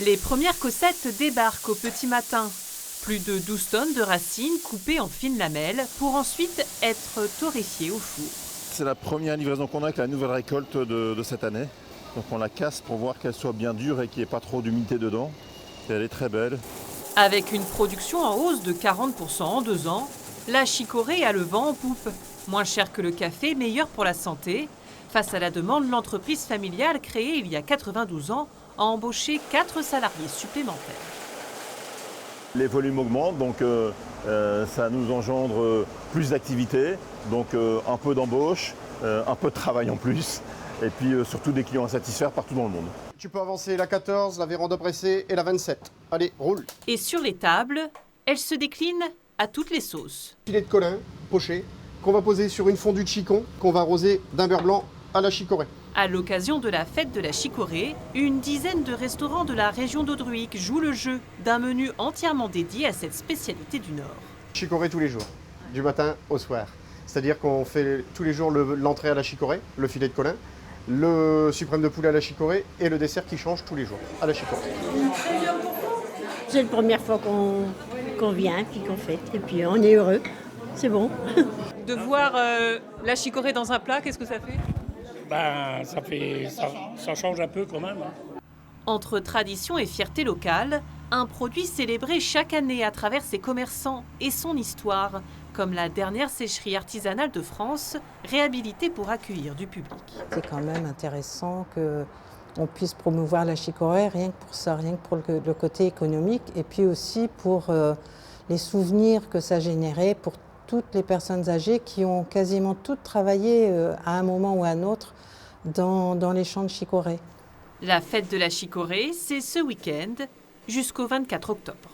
Les premières cossettes débarquent au petit matin. Plus de 12 tonnes de racines coupées en fines lamelles pour ensuite être torréfiées au four. C'est la première livraison qu'on a avec la nouvelle récolte de cette année. Donc on la casse pour voir qu'elle soit bien dure et qu'il n'y ait pas trop d'humidité dedans. Et elle est très belle. Avec une production en hausse de 40% en 2 ans, la chicorée a le vent en poupe. Moins cher que le café, meilleur pour la santé. Face à la demande, l'entreprise familiale créée il y a 92 ans a embauché 4 salariés supplémentaires. Les volumes augmentent, donc ça nous engendre plus d'activité, donc un peu d'embauche, un peu de travail en plus, et puis surtout des clients à satisfaire partout dans le monde. Tu peux avancer la 14, la véranda pressée et la 27. Allez, roule. Et sur les tables, elles se déclinent à toutes les sauces. Filet de colin, poché, qu'on va poser sur une fondue de chicon, qu'on va arroser d'un beurre blanc à la chicorée. À l'occasion de la fête de la chicorée, une dizaine de restaurants de la région d'Audruic jouent le jeu d'un menu entièrement dédié à cette spécialité du Nord. Chicorée tous les jours, du matin au soir. C'est-à-dire qu'on fait tous les jours l'entrée à la chicorée, le filet de colin, le suprême de poulet à la chicorée et le dessert qui change tous les jours à la chicorée. C'est la première fois qu'on vient puis qu'on fête et puis on est heureux, c'est bon. De voir la chicorée dans un plat, qu'est-ce que ça fait ? Ça change un peu quand même. Entre tradition et fierté locale, un produit célébré chaque année à travers ses commerçants et son histoire, comme la dernière sécherie artisanale de France, réhabilitée pour accueillir du public. C'est quand même intéressant qu'on puisse promouvoir la chicorée, rien que pour ça, rien que pour le côté économique, et puis aussi pour les souvenirs que ça générait pour toutes les personnes âgées qui ont quasiment toutes travaillé à un moment ou à un autre dans les champs de chicorée. La fête de la chicorée, c'est ce week-end jusqu'au 24 octobre.